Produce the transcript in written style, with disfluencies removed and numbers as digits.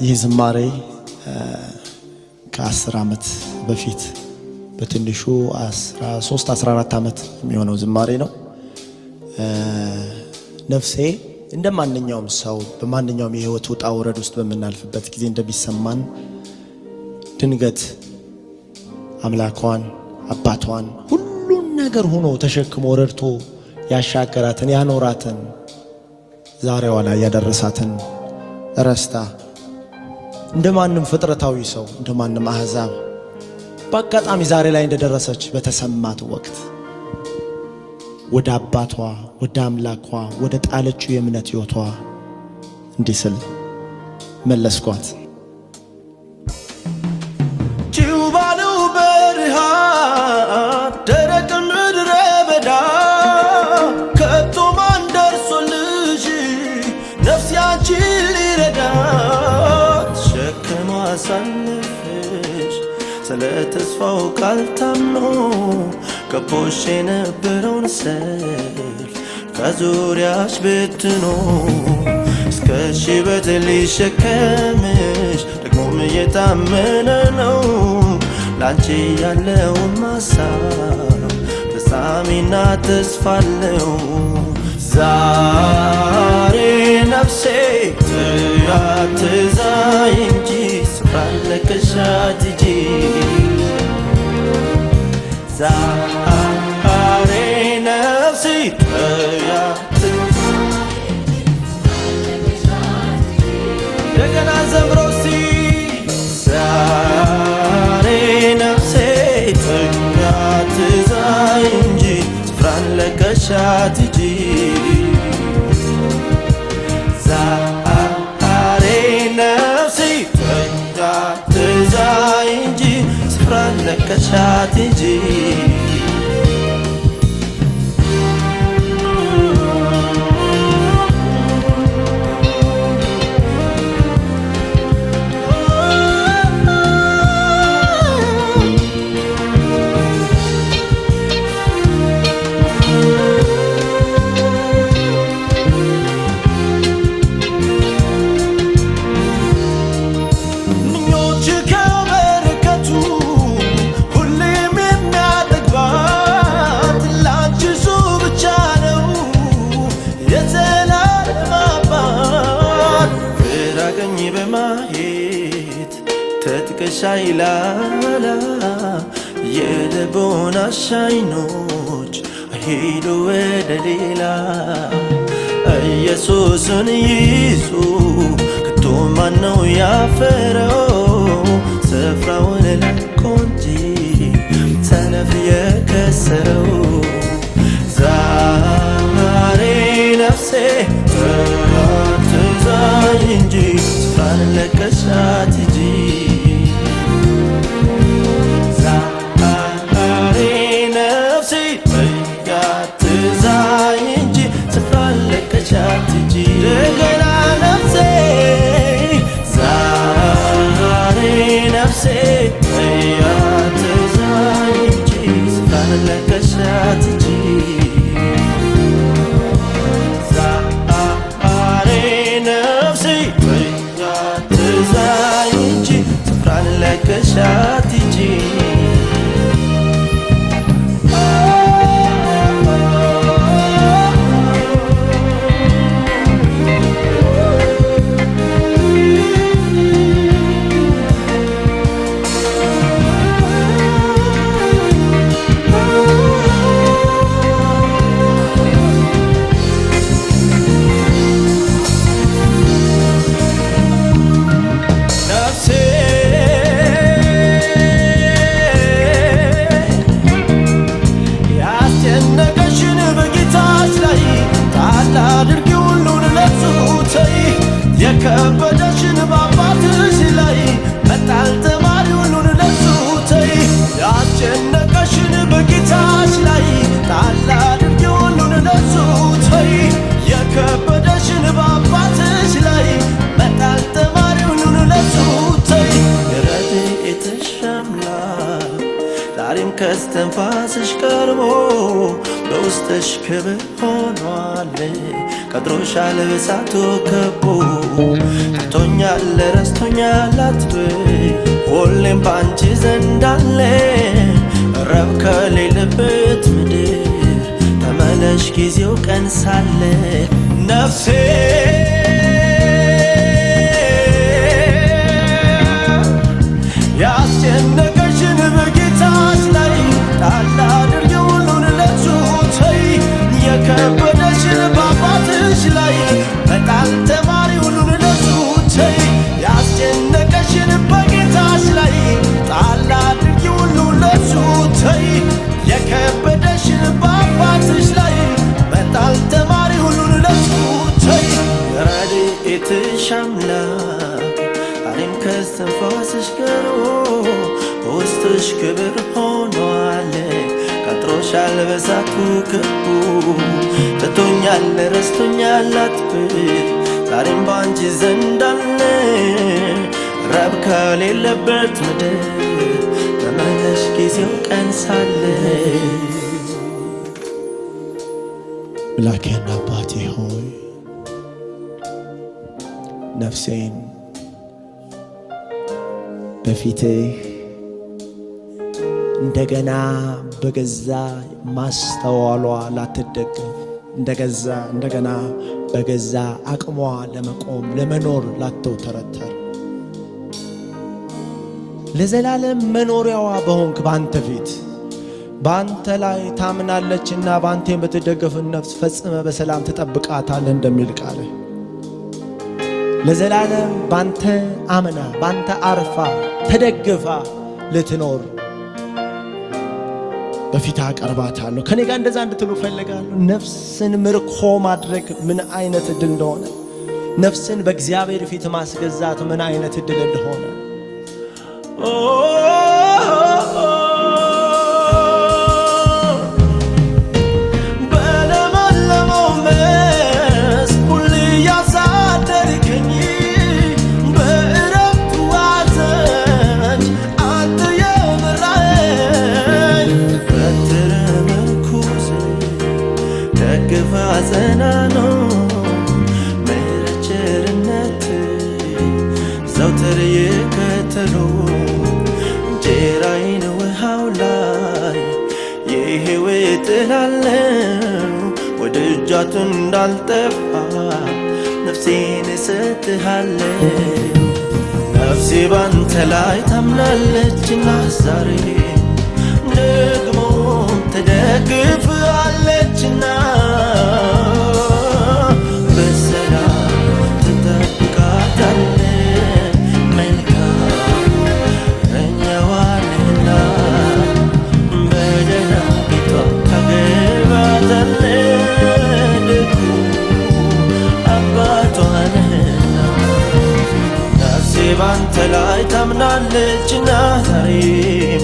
ይህ ዝማሬ ከ10 ዓመት በፊት በትንሹ 13 14 ዓመት የሚሆነው ዝማሬ ነው። ነፍሴ እንደማንኛውም ሰው በማንኛውም የህይወት ውጣ ውረድ ውስጥ በመናልፍበት ጊዜ እንደሚሰማን ድንገት አምላኳን አባቷን ሁሉን ነገር ሆኖ ተሸክሞ ረድቶ ያሻገራትን ያኖራትን ዛሬዋ ላይ ያደረሳትን ረስታ እንደማንም ፍጥረታዊ ሰው እንደማንም አህዛብ በአጋጣሚ ዛሬ ላይ እንደደረሰች በተሰማት ወቅት ወደ አባቷ ወደ አምላኳ ወደ ጣለችው የእምነት ህይወቷ እንዲህ ስል መለስኳት። ጭውባለው በረሃ ደረቅ ምድረ በዳ ከቶ ማን ደርሶልሽ ነፍሴ አንቺን ሊረዳት ሸክሟ አሳልፈሽ ስለ ተስፋው ቃል ታምኖ ከቦሽ የነበረውን ሰልፍ ከዙሪያሽ ብትኖ እስከ ሽበት ሊሸከምሽ ደግሞም የታመነ ነው ላንቺ ያለውን ማሳብ ፍጻሜና ተስፋ አለው። ዛሬ ነፍሴ ትያትዛይ እንጂ ስፍራ ለቀሻት ሂጂ። ዛሬ ነፍሴ እንደገና ዘምሮ እስቲ ዛሬ ነፍሴ ትያትዛይ እንጂ ስፍራን ለቀሻት ሂጂ። ዛሬ ነፍሴ ትያትዛይ እንጂ ስፍራን ለቀሻት ሂጂ። ሻይላላ የልቦናሽ አይኖች ሄዱ ወደ ሌላ ኢየሱስን ይዞ ከቶ ማነው ያፈረው ስፍራውን ለቆ እንጂ ሰነፍ የከሰረው። ዛሬ ነፍሴ ትያትዛይ እንጂ ስፍራን ለቀሻት ሂጂ። እንደገና ነፍሴ ዛሬ ነፍሴ ትያትዛይ እንጂ ስፍራን ለቀሻት ሂጂ። ዛሬ ነፍሴ ትያትዛይ እንጂ ስፍራን ለቀሻት ሂጂ። ከስትንፋስሽ ቀርቦ በውስጥሽ ክብር ሆኗል። ቀጥሮሻል በሳቱ ከቦ ትቶኛል ረስቶኛል አትበይ ሁሌም ባንቺ ዘንድ አለ ረብ ከሌለበት ምድር ተመለሽ ጊዜው ቀን ሳለ ነፍሴ ያስጨነቀሽን በጌታሽ ላይ ጣል አድርጊው ሁሉን ለሱ ተይ የከበደሽን በአባትሽ ላይ መጣል ተማሪ ሁሉን ለሱ ተይ ያስጨነቀሽን በጌታሽ ላይ ጣል አድርጊው ሁሉን ለሱ ተይ የከበደሽን በአባትሽ ላይ መጣል ተማሪ ሁሉን ለሱ ተይ የረድኤትሽ አምላክ ዛሬም ከስትንፋስሽ ቀርቦ በውስጥሽ ክብር ሆኗል። ቀጥሮሻል በሳቱ ክቡ ትቶኛል ረስቶኛል አትበይ ዛሬም ባንቺ ዘንድ አለ ረብ ከሌለበት ምድር ተመለሽ ጊዜው ቀን ሳለ አምላኬና አባቴ ሆይ ነፍሴን በፊትህ እንደገና በገዛ ማስተዋሏ ላትደገፍ እንደገና በገዛ አቅሟ ለመቆም ለመኖር ላትተረተር ለዘላለም መኖሪያዋ በሆንክ ባንተ ፊት ባንተ ላይ ታምናለችና ባንተ የምትደገፍ ነፍስ ፈጽመ በሰላም ትጠብቃታለህ እንደሚል ቃል ለዘላለም ባንተ አምና ባንተ አርፋ ተደግፋ ልትኖር በፊት አቀርባታለሁ። ከኔ ጋር እንደዛ እንድትሉ ፈልጋለሁ። ነፍስን ምርኮ ማድረግ ምን አይነት እድል እንደሆነ ነፍስን በእግዚአብሔር ፊት ማስገዛት ምን አይነት እድል እንደሆነ ዘናኖ ምሕረት ቸርነት ዘውትር ይከተሉ እንጀራዬን ውሃው ላይ የሕይወት እላለሁ ወደ እጃት እንዳልጠፋ ነፍሴን እሰጥሃለሁ ነፍሴ ባንተ ላይ ታምናለችና ዛሬ ደግሞ ትደግፍሃለችና ባንተ ላይ ታምናለችና ዛሬም